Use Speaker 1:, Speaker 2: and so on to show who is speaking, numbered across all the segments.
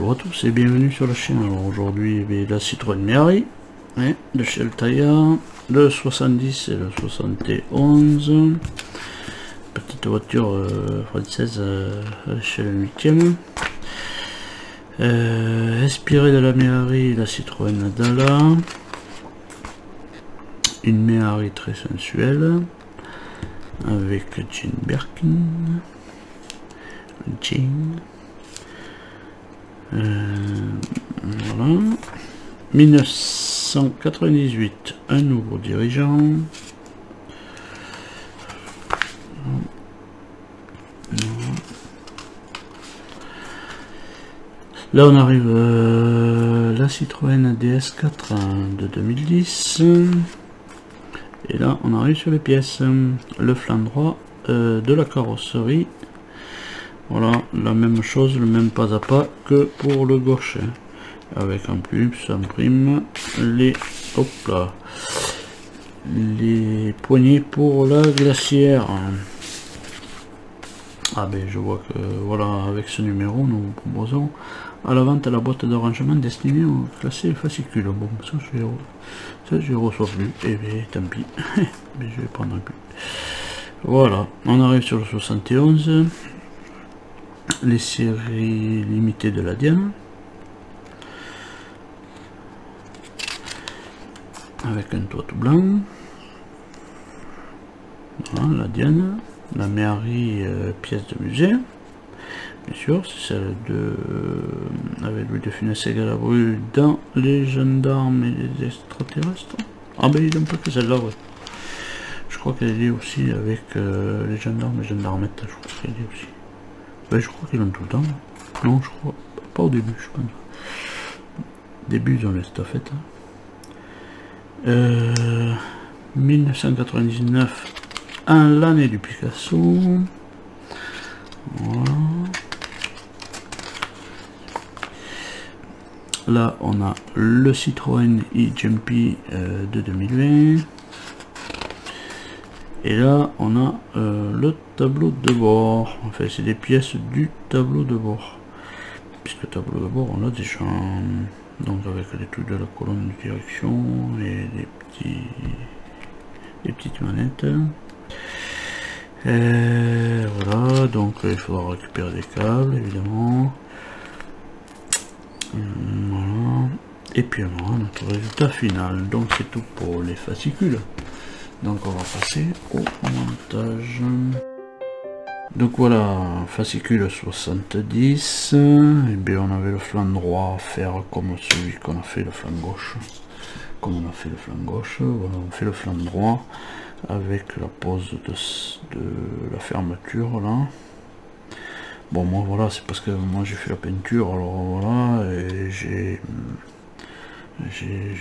Speaker 1: Bonjour à tous et bienvenue sur la chaîne. Alors aujourd'hui la Citroën Méhari de chez Altaïa, le 70 et le 71, petite voiture française chez le 8e, inspirée de la Méhari, la Citroën Adala, une Méhari très sensuelle avec Jean Birkin, voilà. 1998, un nouveau dirigeant. Là on arrive la Citroën DS4 de 2010. Et là on arrive sur les pièces. Le flanc droit de la carrosserie. Voilà, la même chose, le même pas à pas que pour le gauche. Avec en plus, en prime, les poignées pour la glacière. Ah ben je vois que voilà, avec ce numéro, nous vous proposons à la vente la boîte de rangement destinée aux classés fascicules. Bon, ça je reçois plus, et bien tant pis, mais je vais prendre plus. Voilà, on arrive sur le 71. Les séries limitées de la Diane avec un toit tout blanc. Voilà, la Diane, la Méhari pièce de musée, bien sûr, c'est celle de avec Louis de Funès et Galabru dans Les Gendarmes et les Extraterrestres. Ah ben il est un peu que celle-là, ouais. Je crois qu'elle est aussi avec les Gendarmes et Gendarmettes, je crois qu'elle est aussi. Ben, je crois qu'ils l'ont tout le temps. Non, je crois pas au début, je pense. Début, ils ont les staffettes. 1999, l'année du Picasso. Voilà. Là, on a le Citroën e-Jumpy de 2020. Et là, on a le tableau de bord. Enfin, c'est des pièces du tableau de bord. Puisque le tableau de bord, on l'a déjà. Donc, avec les trucs de la colonne de direction et les petites manettes. Et voilà, donc il faudra récupérer des câbles, évidemment. Voilà. Et puis, on aura notre résultat final. Donc, c'est tout pour les fascicules. Donc on va passer au montage. Donc voilà, fascicule 70. Et bien on avait le flanc droit à faire comme celui qu'on a fait le flanc gauche. Comme on a fait le flanc gauche, voilà, on fait le flanc droit avec la pose de la fermeture là. Bon moi voilà, c'est parce que moi j'ai fait la peinture, alors voilà, et j'ai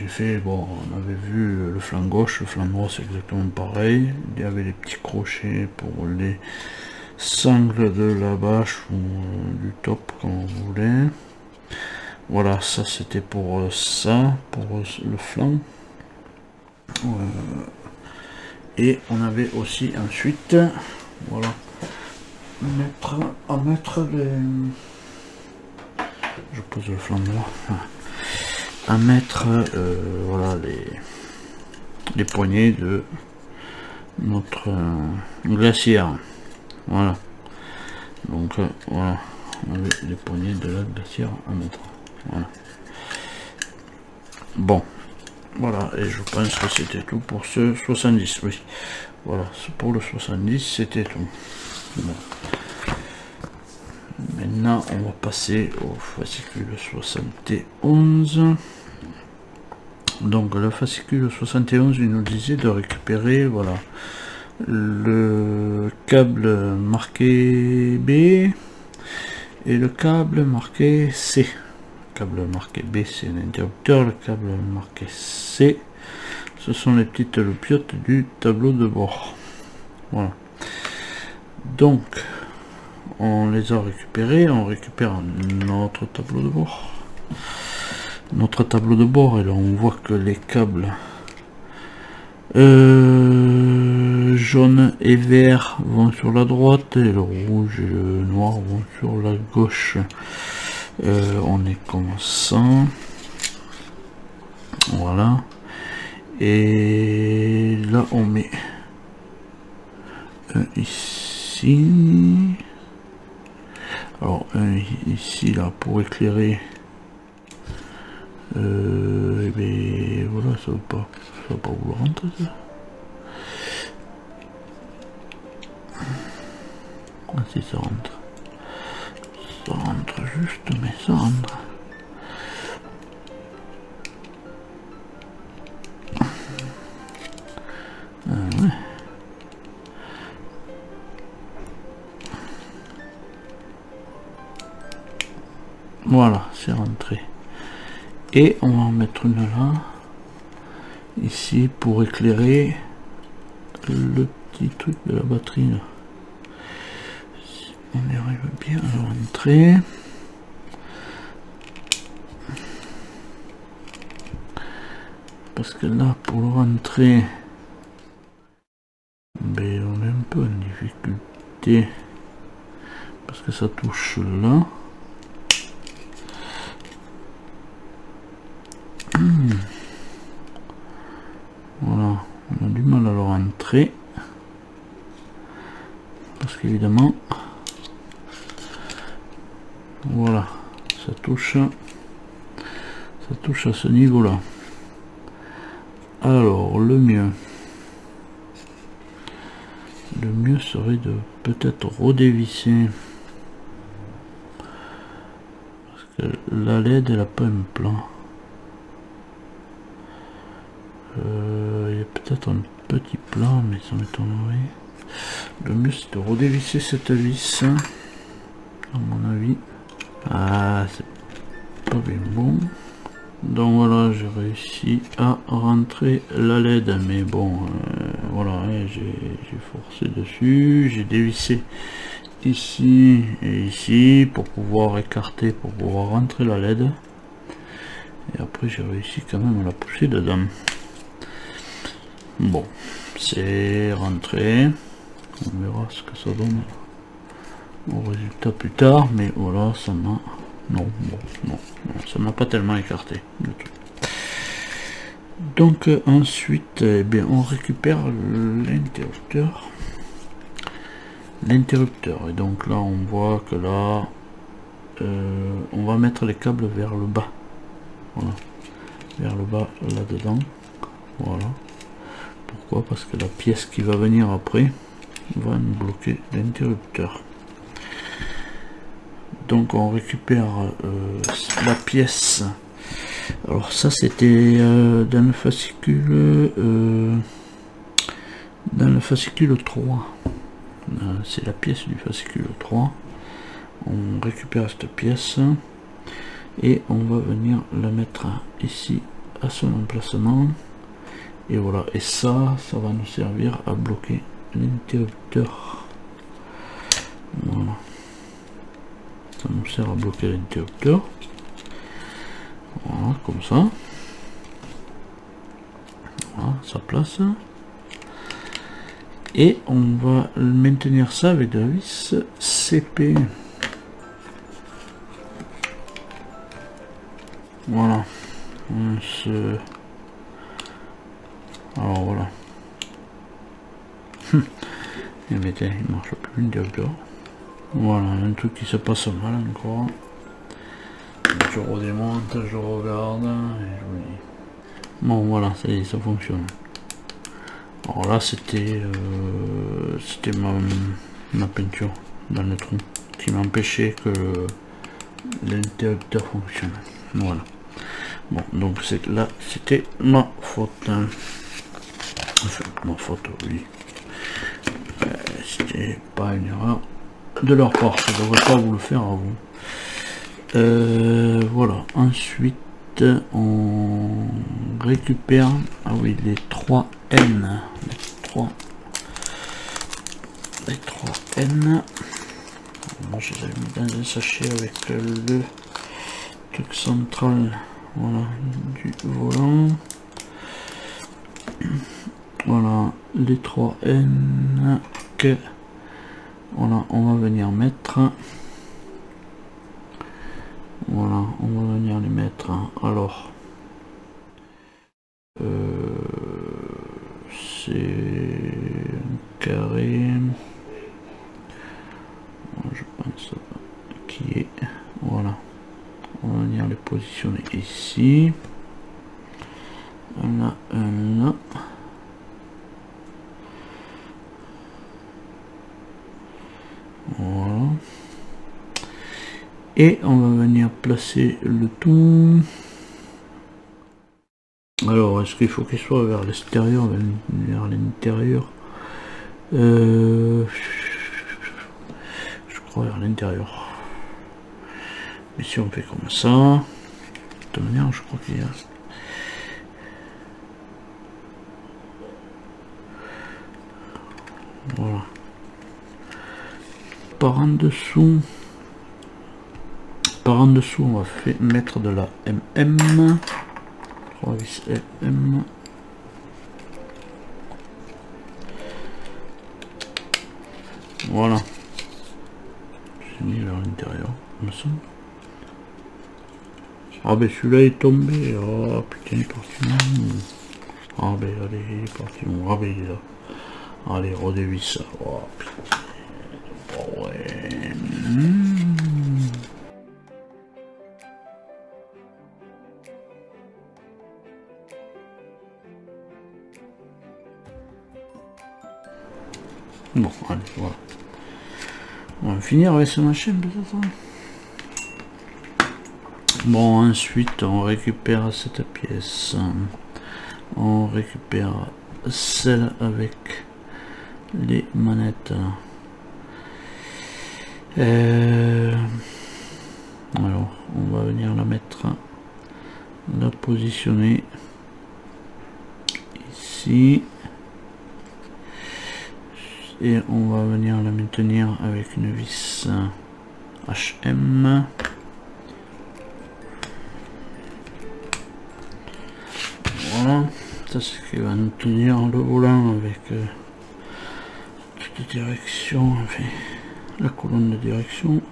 Speaker 1: fait, bon, on avait vu le flanc gauche, le flanc droit c'est exactement pareil. Il y avait les petits crochets pour les sangles de la bâche ou du top comme on voulait. Voilà, ça c'était pour ça, pour le flanc. Et on avait aussi ensuite, voilà, à mettre les... Je pose le flanc droit. À mettre voilà les poignées de notre glacière. Voilà, donc voilà, on avait les poignées de la glacière à mettre. Voilà, bon, voilà, et je pense que c'était tout pour ce 70. Oui, voilà, pour le 70 c'était tout. Bon. Maintenant on va passer au fascicule 71. Donc le fascicule 71, il nous disait de récupérer, voilà, le câble marqué B et le câble marqué C. Le câble marqué B c'est l'interrupteur, le câble marqué C ce sont les petites loupiottes du tableau de bord. Voilà, donc on les a récupérés, on récupère notre tableau de bord. Notre tableau de bord, et là on voit que les câbles jaune et vert vont sur la droite et le rouge et le noir vont sur la gauche. On est comme ça. Voilà. Et là on met un ici. Alors un ici là pour éclairer. Et bien voilà, ça va pas vouloir rentrer ça. Ah si, ça rentre. Ça rentre juste, mais ça rentre. Ouais. Voilà, c'est rentré. Et on va en mettre une là, ici, pour éclairer le petit truc de la batterie là. Si on y arrive bien à rentrer. Parce que là, pour le rentrer, ben, on est un peu en difficulté. Parce que ça touche là. Voilà, on a du mal à le rentrer. Parce qu'évidemment, voilà, ça touche à ce niveau-là. Alors, le mieux serait de peut-être redévisser. Parce que la LED, elle a pas un plan. Il y a peut-être un petit plan, mais ça m'étonnerait. Le mieux c'est de redévisser cette vis, à mon avis. Ah, c'est pas bien bon. Donc voilà, j'ai réussi à rentrer la LED, mais bon, voilà, hein, j'ai forcé dessus, j'ai dévissé ici et ici pour pouvoir écarter, pour pouvoir rentrer la LED. Et après j'ai réussi quand même à la pousser dedans. Bon, c'est rentré. On verra ce que ça donne au résultat plus tard, mais voilà, ça m'a... Non, ça m'a pas tellement écarté du tout. Donc ensuite, eh bien, on récupère l'interrupteur. Et donc là, on voit que là, on va mettre les câbles vers le bas. Voilà, vers le bas là-dedans. Voilà. Pourquoi? Parce que la pièce qui va venir après va nous bloquer l'interrupteur. Donc on récupère la pièce. Alors ça c'était dans le fascicule 3. C'est la pièce du fascicule 3. On récupère cette pièce et on va venir la mettre ici à son emplacement. Et voilà, et ça va nous servir à bloquer l'interrupteur. Voilà, ça nous sert à bloquer l'interrupteur. Voilà, comme ça. Voilà, ça place. Et on va maintenir ça avec de la vis CP. Voilà. Alors voilà. Et bien tiens, il marche plus l'interrupteur. Voilà, un truc qui se passe mal encore. Je redémonte, je regarde et je vous dis. Bon voilà, ça y est, ça fonctionne. Alors là c'était ma peinture dans le trou qui m'empêchait que l'interrupteur fonctionne. Voilà. Bon, donc là c'était ma faute. Enfin, ma faute, oui. C'était pas une erreur de leur part, ça devrait pas vous le faire à vous. Voilà, ensuite on récupère, ah oui, les 3N. Les 3N. Moi je les ai mis dans un sachet avec le truc central, voilà, du volant. Voilà, les 3N que voilà, on va venir mettre. c'est un carré. Je pense qui est, voilà, on va venir les positionner ici, un là, un là. Voilà. Et on va venir placer le tout. Alors, est-ce qu'il faut qu'il soit vers l'extérieur, vers l'intérieur? Je crois vers l'intérieur. Mais si on fait comme ça, de toute manière, je crois qu'il y a... Voilà. Par en dessous, on va mettre de la MM. 3 vis MM. Voilà. J'ai mis vers l'intérieur, me semble. Ah ben celui-là est tombé. Oh putain, il est parti. Ah ben allez, il est parti. Ah ben il est là. Allez, redévisse ça. Oh putain. Oh ouais. Bon, allez, voilà. On va finir avec ce machin peut-être. Bon, ensuite on récupère cette pièce. On récupère celle avec les manettes. Alors, on va venir la mettre, la positionner ici. Et on va venir la maintenir avec une vis HM. Voilà, ça c'est ce qui va nous tenir le volant avec toute direction, enfin la colonne de direction.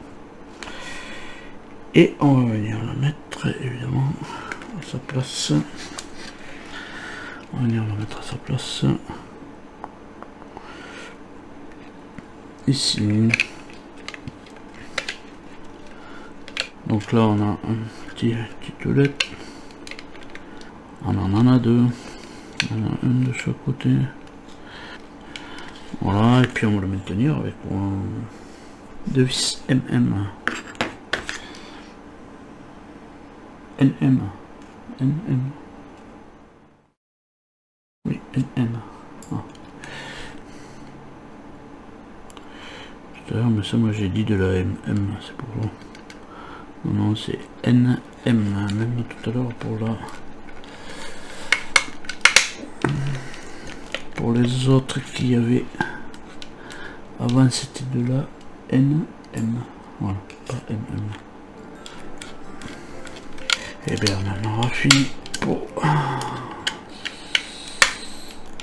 Speaker 1: Et on va venir la mettre évidemment à sa place. On va venir la mettre à sa place. Ici. Donc là on a un petit toilette. On en a deux. On en a une de chaque côté. Voilà, et puis on va le maintenir avec deux vis MM. NM. NM. Oui, NM. Ah. Tout à l'heure, mais ça, moi j'ai dit de la MM, c'est pour là. Non, non, c'est NM. Même tout à l'heure pour la. Pour les autres qu'il y avait avant, c'était de la NM. Voilà, pas MM. Et bien, on en aura fini pour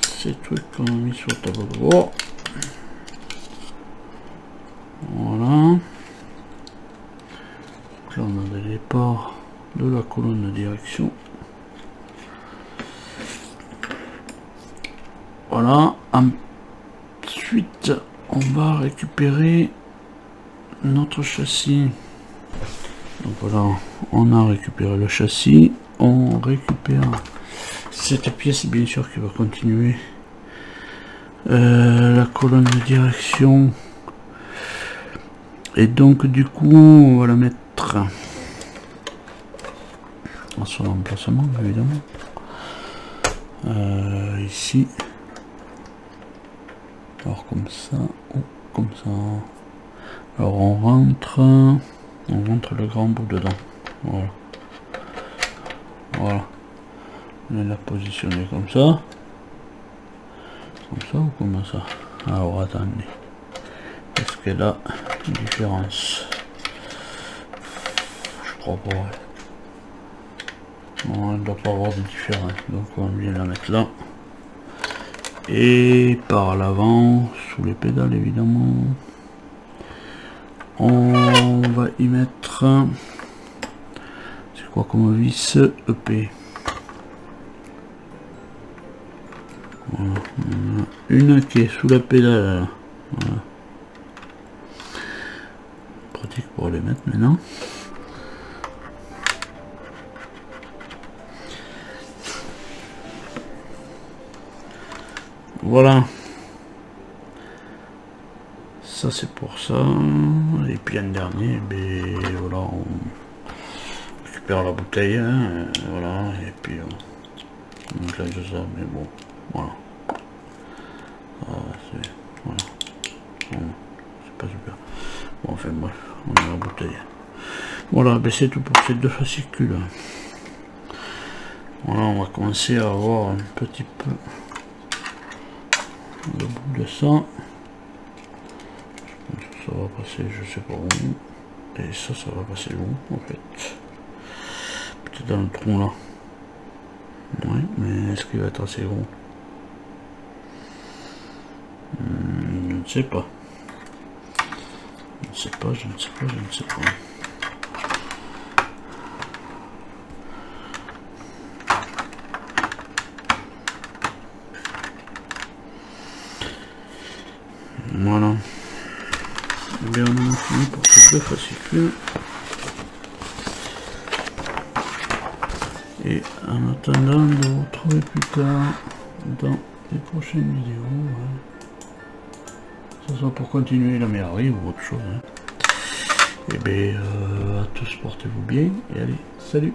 Speaker 1: ces trucs qu'on a mis sur le tableau de bord. Voilà. Donc là, on a des départs de la colonne de direction. Voilà. Ensuite, on va récupérer notre châssis. Donc voilà, on a récupéré le châssis. On récupère cette pièce, bien sûr, qui va continuer la colonne de direction. Et donc, du coup, on va la mettre à son emplacement, évidemment. Ici. Alors, comme ça, ou comme ça. Alors, on rentre le grand bout dedans. Voilà. Voilà. On va la positionner comme ça. Comme ça ou comme ça? Alors, attendez. Est-ce qu'elle a une différence? Je crois pas. Non, elle ne doit pas avoir de différence. Donc, on vient la mettre là. Et par l'avant, sous les pédales évidemment, on va y mettre, c'est quoi comme vis? EP. Voilà. une qui est sous la pédale. Voilà. Pratique pour les mettre maintenant. Voilà. Ça c'est pour ça. Et puis un dernier, ben voilà, on récupère la bouteille, hein, voilà, et puis on change ça, mais bon, voilà. C'est voilà. Bon, c'est pas super. Bon, enfin bref, on a la bouteille. Voilà, ben c'est tout pour ces deux fascicules. Voilà, on va commencer à avoir un petit peu le bout de ça. Ça va passer, je sais pas où. Et ça va passer où en fait? Peut-être dans le tronc là. Ouais, mais est-ce qu'il va être assez gros? Je ne sais pas. Je ne sais pas, je ne sais pas, je ne sais pas. Voilà. Et bien, on a fini pour ces deux fascicules. Et en attendant de vous retrouver plus tard dans les prochaines vidéos, que ce soit pour continuer la méharie ou autre chose. Et bien, à tous, portez-vous bien et allez, salut!